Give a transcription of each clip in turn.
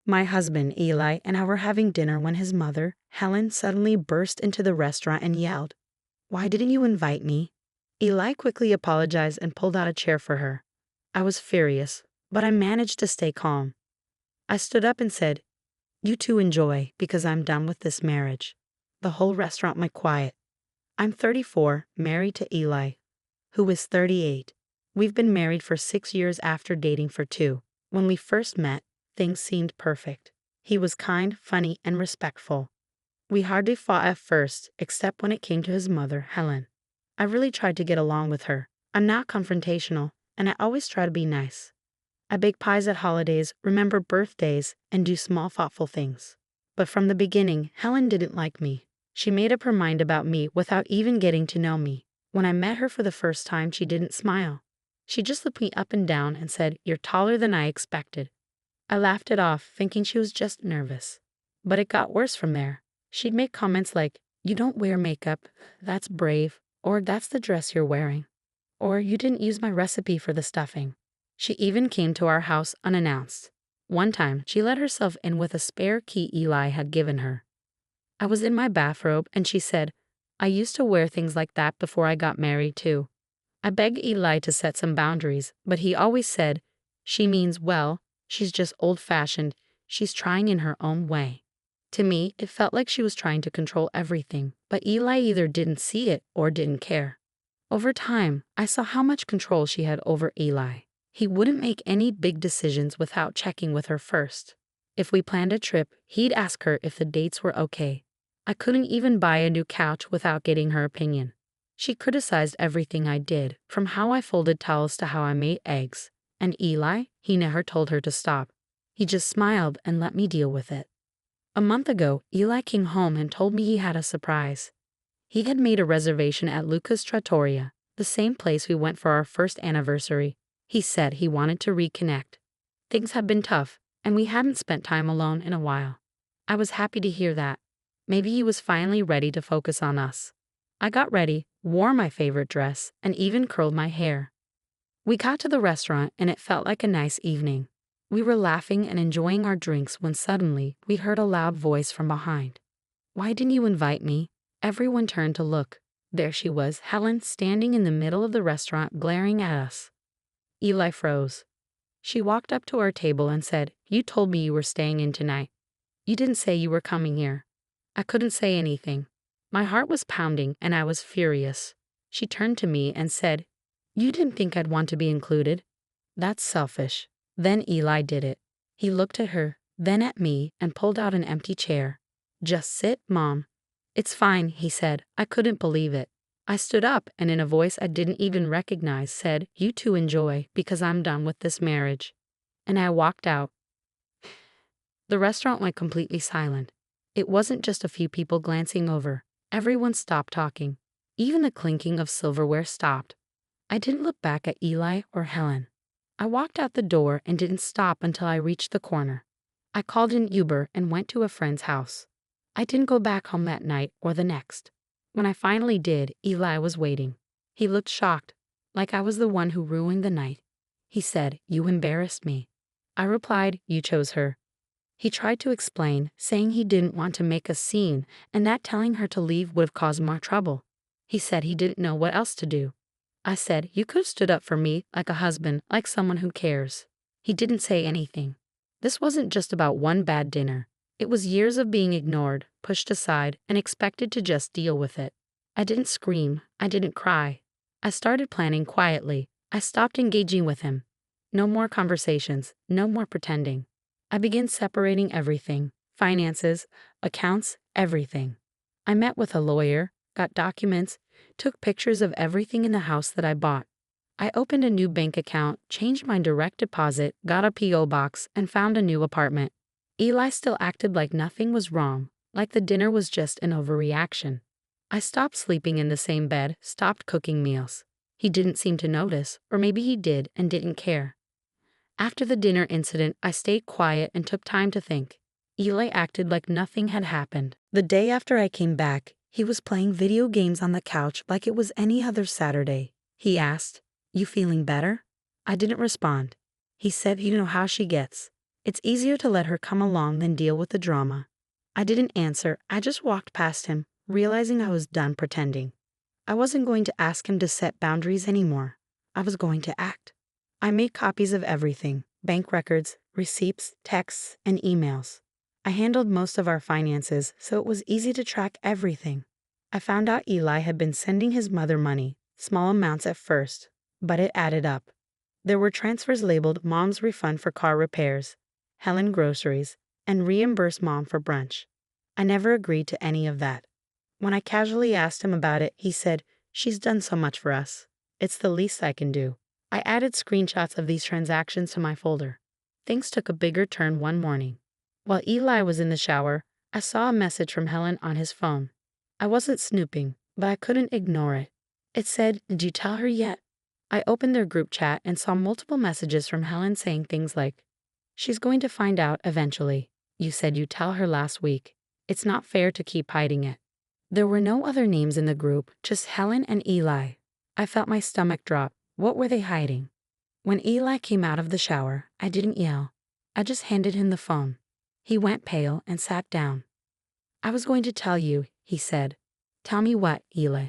My husband, Eli, and I were having dinner when his mother, Helen, suddenly burst into the restaurant and yelled, "Why didn't you invite me?" Eli quickly apologized and pulled out a chair for her. I was furious, but I managed to stay calm. I stood up and said, "You two enjoy, because I'm done with this marriage." The whole restaurant went quiet. I'm 34, married to Eli, who is 38. We've been married for 6 years after dating for 2. When we first met, things seemed perfect. He was kind, funny, and respectful. We hardly fought at first, except when it came to his mother, Helen. I really tried to get along with her. I'm not confrontational, and I always try to be nice. I bake pies at holidays, remember birthdays, and do small thoughtful things. But from the beginning, Helen didn't like me. She made up her mind about me without even getting to know me. When I met her for the first time, she didn't smile. She just looked me up and down and said, "You're taller than I expected." I laughed it off, thinking she was just nervous. But it got worse from there. She'd make comments like, "You don't wear makeup, that's brave," or "That's the dress you're wearing," or "You didn't use my recipe for the stuffing." She even came to our house unannounced. One time, she let herself in with a spare key Eli had given her. I was in my bathrobe, and she said, "I used to wear things like that before I got married, too." I begged Eli to set some boundaries, but he always said, "She means well, she's just old-fashioned, she's trying in her own way." To me, it felt like she was trying to control everything, but Eli either didn't see it or didn't care. Over time, I saw how much control she had over Eli. He wouldn't make any big decisions without checking with her first. If we planned a trip, he'd ask her if the dates were okay. I couldn't even buy a new couch without getting her opinion. She criticized everything I did, from how I folded towels to how I made eggs. And Eli, he never told her to stop. He just smiled and let me deal with it. A month ago, Eli came home and told me he had a surprise. He had made a reservation at Luca's Trattoria, the same place we went for our first anniversary. He said he wanted to reconnect. Things had been tough, and we hadn't spent time alone in a while. I was happy to hear that. Maybe he was finally ready to focus on us. I got ready, wore my favorite dress, and even curled my hair. We got to the restaurant, and it felt like a nice evening. We were laughing and enjoying our drinks when suddenly we heard a loud voice from behind. "Why didn't you invite me?" Everyone turned to look. There she was, Helen, standing in the middle of the restaurant glaring at us. Eli froze. She walked up to our table and said, "You told me you were staying in tonight. You didn't say you were coming here." I couldn't say anything. My heart was pounding and I was furious. She turned to me and said, "You didn't think I'd want to be included? That's selfish." Then Eli did it. He looked at her, then at me, and pulled out an empty chair. "Just sit, Mom." "It's fine," he said. I couldn't believe it. I stood up and in a voice I didn't even recognize said, "You two enjoy, because I'm done with this marriage." And I walked out. The restaurant went completely silent. It wasn't just a few people glancing over. Everyone stopped talking. Even the clinking of silverware stopped. I didn't look back at Eli or Helen. I walked out the door and didn't stop until I reached the corner. I called an Uber and went to a friend's house. I didn't go back home that night or the next. When I finally did, Eli was waiting. He looked shocked, like I was the one who ruined the night. He said, "You embarrassed me." I replied, "You chose her." He tried to explain, saying he didn't want to make a scene and that telling her to leave would have caused more trouble. He said he didn't know what else to do. I said, "You could have stood up for me like a husband, like someone who cares." He didn't say anything. This wasn't just about one bad dinner. It was years of being ignored, pushed aside, and expected to just deal with it. I didn't scream. I didn't cry. I started planning quietly. I stopped engaging with him. No more conversations. No more pretending. I began separating everything. Finances, accounts, everything. I met with a lawyer, got documents, took pictures of everything in the house that I bought. I opened a new bank account, changed my direct deposit, got a P.O. box, and found a new apartment. Eli still acted like nothing was wrong, like the dinner was just an overreaction. I stopped sleeping in the same bed, stopped cooking meals. He didn't seem to notice, or maybe he did and didn't care. After the dinner incident, I stayed quiet and took time to think. Eli acted like nothing had happened. The day after I came back, he was playing video games on the couch like it was any other Saturday. He asked, "You feeling better?" I didn't respond. He said, "You know how she gets." It's easier to let her come along than deal with the drama. I didn't answer, I just walked past him, realizing I was done pretending. I wasn't going to ask him to set boundaries anymore. I was going to act. I made copies of everything: bank records, receipts, texts, and emails. I handled most of our finances, so it was easy to track everything. I found out Eli had been sending his mother money, small amounts at first, but it added up. There were transfers labeled Mom's refund for car repairs, Helen groceries, and reimburse Mom for brunch. I never agreed to any of that. When I casually asked him about it, he said, "She's done so much for us. It's the least I can do." I added screenshots of these transactions to my folder. Things took a bigger turn one morning. While Eli was in the shower, I saw a message from Helen on his phone. I wasn't snooping, but I couldn't ignore it. It said, "Did you tell her yet?" I opened their group chat and saw multiple messages from Helen saying things like, "She's going to find out eventually. You said you'd tell her last week. It's not fair to keep hiding it." There were no other names in the group, just Helen and Eli. I felt my stomach drop. What were they hiding? When Eli came out of the shower, I didn't yell. I just handed him the phone. He went pale and sat down. "I was going to tell you," he said. "Tell me what, Eli?"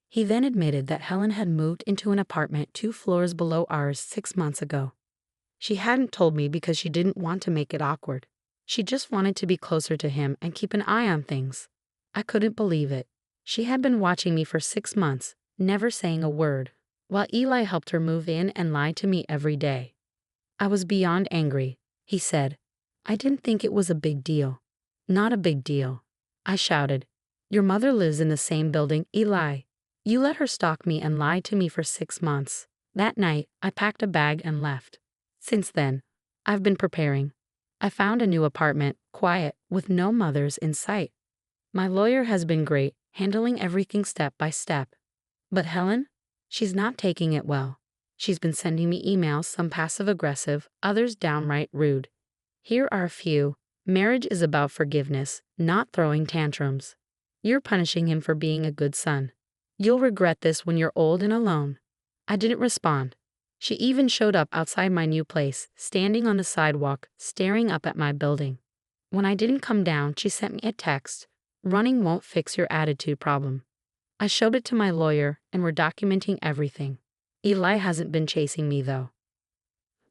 He then admitted that Helen had moved into an apartment 2 floors below ours 6 months ago. She hadn't told me because she didn't want to make it awkward. She just wanted to be closer to him and keep an eye on things. I couldn't believe it. She had been watching me for 6 months, never saying a word, while Eli helped her move in and lied to me every day. I was beyond angry. He said, "I didn't think it was a big deal." "Not a big deal." I shouted. "Your mother lives in the same building, Eli. You let her stalk me and lie to me for 6 months. That night, I packed a bag and left. Since then, I've been preparing. I found a new apartment, quiet, with no mothers in sight. My lawyer has been great, handling everything step by step. But Helen? She's not taking it well. She's been sending me emails, some passive-aggressive, others downright rude. Here are a few. Marriage is about forgiveness, not throwing tantrums. You're punishing him for being a good son. You'll regret this when you're old and alone." I didn't respond. She even showed up outside my new place, standing on the sidewalk, staring up at my building. When I didn't come down, she sent me a text. "Running won't fix your attitude problem." I showed it to my lawyer, and we're documenting everything. Eli hasn't been chasing me, though.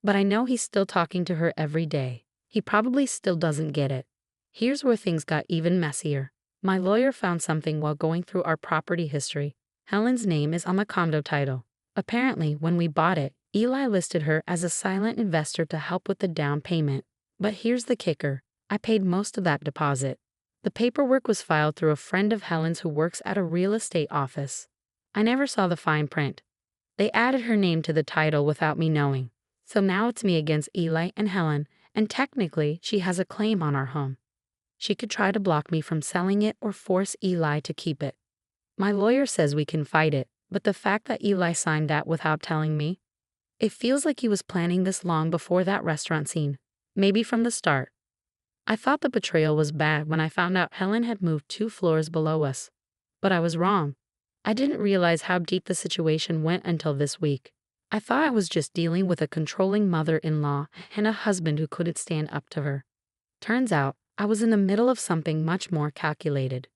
But I know he's still talking to her every day. He probably still doesn't get it. Here's where things got even messier. My lawyer found something while going through our property history. Helen's name is on the condo title. Apparently, when we bought it, Eli listed her as a silent investor to help with the down payment. But here's the kicker. I paid most of that deposit. The paperwork was filed through a friend of Helen's who works at a real estate office. I never saw the fine print. They added her name to the title without me knowing. So now it's me against Eli and Helen, and technically she has a claim on our home. She could try to block me from selling it or force Eli to keep it. My lawyer says we can fight it, but the fact that Eli signed that without telling me, it feels like he was planning this long before that restaurant scene, maybe from the start. I thought the betrayal was bad when I found out Helen had moved 2 floors below us. But I was wrong. I didn't realize how deep the situation went until this week. I thought I was just dealing with a controlling mother-in-law and a husband who couldn't stand up to her. Turns out, I was in the middle of something much more calculated.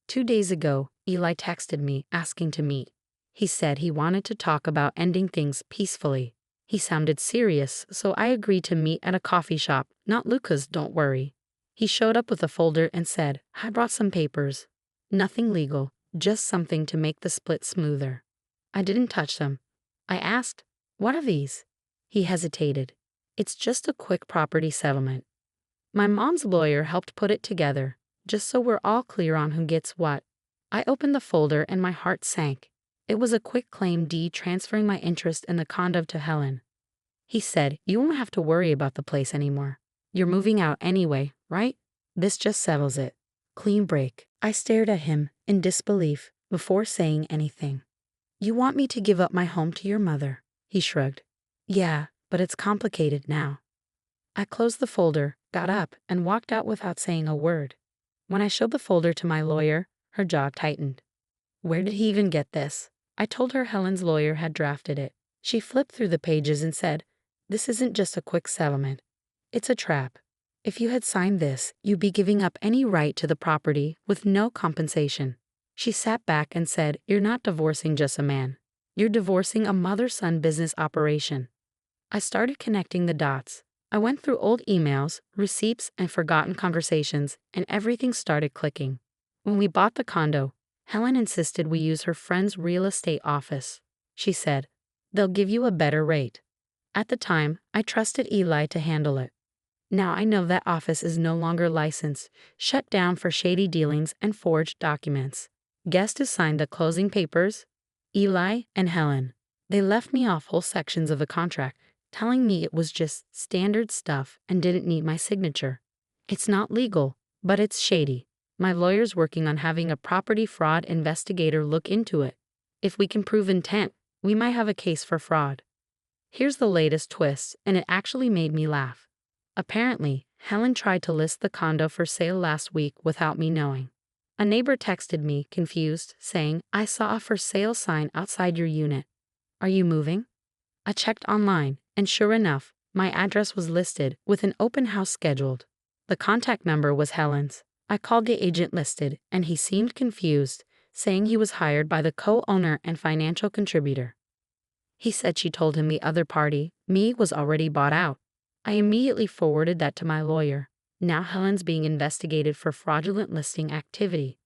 2 days ago, Eli texted me asking to meet. He said he wanted to talk about ending things peacefully. He sounded serious, so I agreed to meet at a coffee shop, not Luca's, don't worry. He showed up with a folder and said, "I brought some papers." Nothing legal, just something to make the split smoother. I didn't touch them. I asked, "What are these?" He hesitated. "It's just a quick property settlement. My mom's lawyer helped put it together, just so we're all clear on who gets what." I opened the folder and my heart sank. It was a quick claim deed transferring my interest in the condo to Helen. He said, "You won't have to worry about the place anymore. You're moving out anyway, right? This just settles it. Clean break." I stared at him in disbelief before saying anything. "You want me to give up my home to your mother?" He shrugged. "Yeah, but it's complicated now." I closed the folder, got up, and walked out without saying a word. When I showed the folder to my lawyer, her jaw tightened. Where did he even get this? I told her Helen's lawyer had drafted it. She flipped through the pages and said, "This isn't just a quick settlement. It's a trap. If you had signed this, you'd be giving up any right to the property with no compensation. She sat back and said, "You're not divorcing just a man. You're divorcing a mother-son business operation." I started connecting the dots. I went through old emails, receipts, and forgotten conversations, and everything started clicking. When we bought the condo, Helen insisted we use her friend's real estate office. She said, "They'll give you a better rate." At the time, I trusted Eli to handle it. Now I know that office is no longer licensed, shut down for shady dealings and forged documents. Guess who signed the closing papers? Eli and Helen. They left me off whole sections of the contract, telling me it was just standard stuff and didn't need my signature. It's not legal, but it's shady. My lawyer's working on having a property fraud investigator look into it. If we can prove intent, we might have a case for fraud. Here's the latest twist, and it actually made me laugh. Apparently, Helen tried to list the condo for sale last week without me knowing. A neighbor texted me, confused, saying, "I saw a for sale sign outside your unit. Are you moving?" I checked online, and sure enough, my address was listed with an open house scheduled. The contact number was Helen's. I called the agent listed, and he seemed confused, saying he was hired by the co-owner and financial contributor. He said she told him the other party, me, was already bought out. I immediately forwarded that to my lawyer. Now Helen's being investigated for fraudulent listing activity.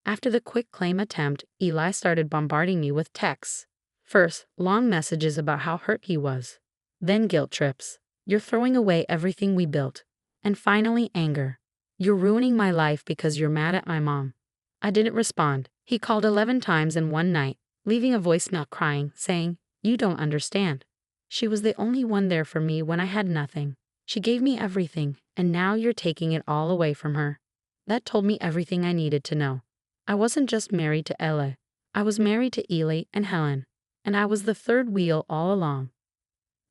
After the quick claim attempt, Eli started bombarding me with texts. First, long messages about how hurt he was. Then guilt trips. "You're throwing away everything we built." And finally, anger. "You're ruining my life because you're mad at my mom." I didn't respond. He called 11 times in one night, leaving a voicemail crying, saying, "You don't understand. She was the only one there for me when I had nothing. She gave me everything, and now you're taking it all away from her." That told me everything I needed to know. I wasn't just married to Ella. I was married to Eli and Helen, and I was the third wheel all along.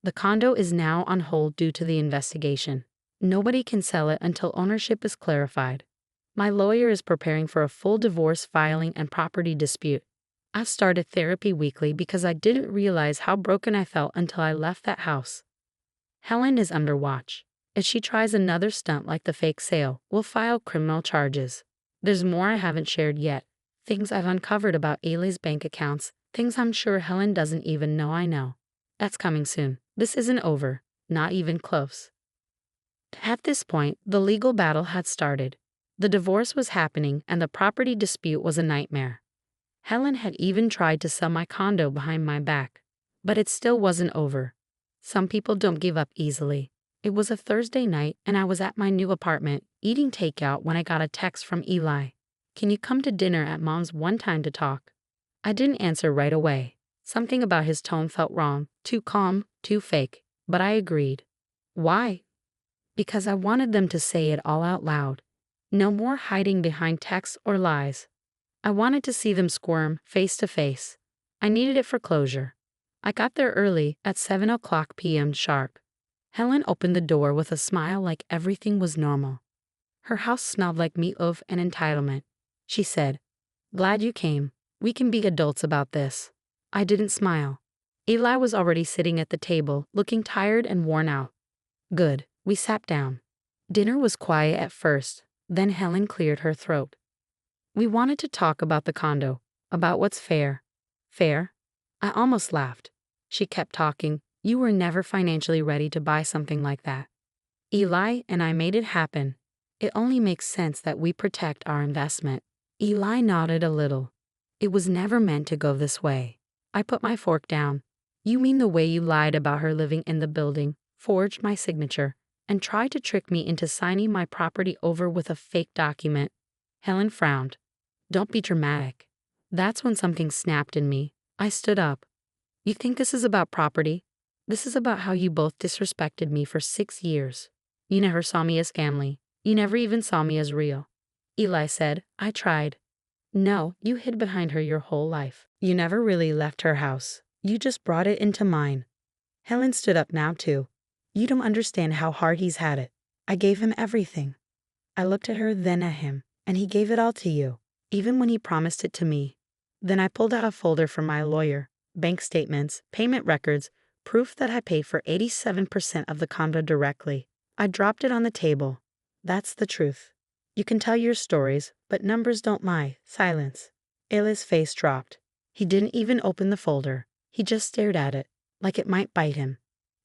The condo is now on hold due to the investigation. Nobody can sell it until ownership is clarified. My lawyer is preparing for a full divorce filing and property dispute. I've started therapy weekly because I didn't realize how broken I felt until I left that house. Helen is under watch. If she tries another stunt like the fake sale, we'll file criminal charges. There's more I haven't shared yet. Things I've uncovered about Eli's bank accounts, things I'm sure Helen doesn't even know I know. That's coming soon. This isn't over, not even close. At this point, the legal battle had started. The divorce was happening and the property dispute was a nightmare. Helen had even tried to sell my condo behind my back. But it still wasn't over. Some people don't give up easily. It was a Thursday night and I was at my new apartment, eating takeout when I got a text from Eli. "Can you come to dinner at Mom's one time to talk?" I didn't answer right away. Something about his tone felt wrong, too calm, too fake, but I agreed. Why? Because I wanted them to say it all out loud. No more hiding behind texts or lies. I wanted to see them squirm face to face. I needed it for closure. I got there early at 7:00 p.m. sharp. Helen opened the door with a smile like everything was normal. Her house smelled like meatloaf and entitlement. She said, "Glad you came. We can be adults about this." I didn't smile. Eli was already sitting at the table, looking tired and worn out. Good. We sat down. Dinner was quiet at first, then Helen cleared her throat. "We wanted to talk about the condo, about what's fair." Fair? I almost laughed. She kept talking. "You were never financially ready to buy something like that. Eli and I made it happen. It only makes sense that we protect our investment." Eli nodded a little. "It was never meant to go this way." I put my fork down. "You mean the way you lied about her living in the building, forged my signature, and tried to trick me into signing my property over with a fake document?" Helen frowned. "Don't be dramatic." That's when something snapped in me. I stood up. "You think this is about property? This is about how you both disrespected me for 6 years. You never saw me as family. You never even saw me as real." Eli said, "I tried." "No, you hid behind her your whole life. You never really left her house. You just brought it into mine." Helen stood up now too. "You don't understand how hard he's had it. I gave him everything." I looked at her, then at him, "And he gave it all to you, even when he promised it to me." Then I pulled out a folder from my lawyer, bank statements, payment records, proof that I paid for 87% of the condo directly. I dropped it on the table. That's the truth. You can tell your stories, but numbers don't lie. Silence. Eli's face dropped. He didn't even open the folder. He just stared at it, like it might bite him.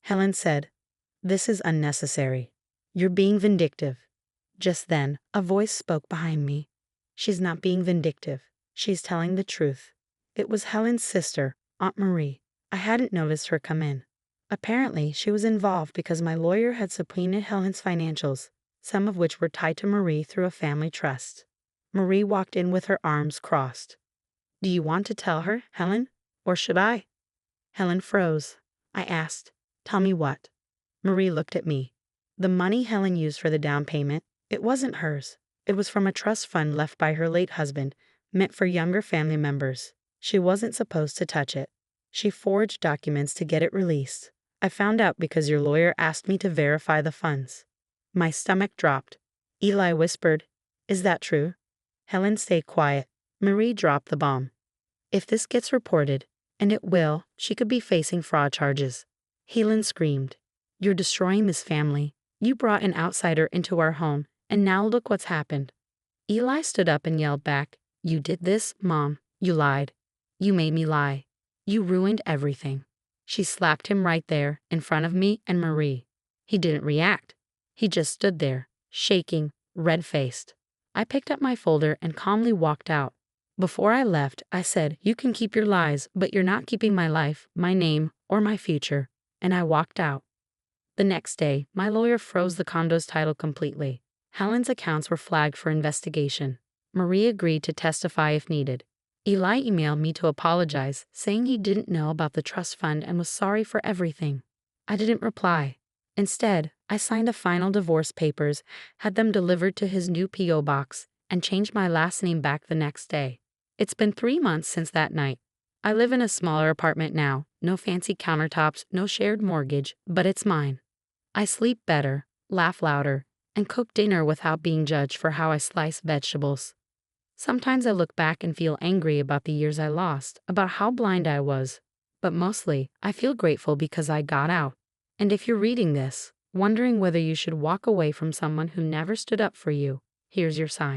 Helen said, "This is unnecessary. You're being vindictive." Just then, a voice spoke behind me. "She's not being vindictive. She's telling the truth." It was Helen's sister, Aunt Marie. I hadn't noticed her come in. Apparently, she was involved because my lawyer had subpoenaed Helen's financials, some of which were tied to Marie through a family trust. Marie walked in with her arms crossed. "Do you want to tell her, Helen? Or should I?" Helen froze. I asked, "Tell me what?" Marie looked at me. The money Helen used for the down payment, it wasn't hers. It was from a trust fund left by her late husband, meant for younger family members. She wasn't supposed to touch it. She forged documents to get it released. I found out because your lawyer asked me to verify the funds. My stomach dropped. Eli whispered, "Is that true?" Helen stayed quiet. Marie dropped the bomb. "If this gets reported, and it will, she could be facing fraud charges." Helen screamed, "You're destroying this family. You brought an outsider into our home, and now look what's happened." Eli stood up and yelled back, "You did this, Mom. You lied. You made me lie. You ruined everything." She slapped him right there, in front of me and Marie. He didn't react. He just stood there, shaking, red-faced. I picked up my folder and calmly walked out. Before I left, I said, "You can keep your lies, but you're not keeping my life, my name, or my future." And I walked out. The next day, my lawyer froze the condo's title completely. Helen's accounts were flagged for investigation. Marie agreed to testify if needed. Eli emailed me to apologize, saying he didn't know about the trust fund and was sorry for everything. I didn't reply. Instead, I signed the final divorce papers, had them delivered to his new P.O. box, and changed my last name back the next day. It's been 3 months since that night. I live in a smaller apartment now, no fancy countertops, no shared mortgage, but it's mine. I sleep better, laugh louder, and cook dinner without being judged for how I slice vegetables. Sometimes I look back and feel angry about the years I lost, about how blind I was. But mostly, I feel grateful because I got out. And if you're reading this, wondering whether you should walk away from someone who never stood up for you, here's your sign.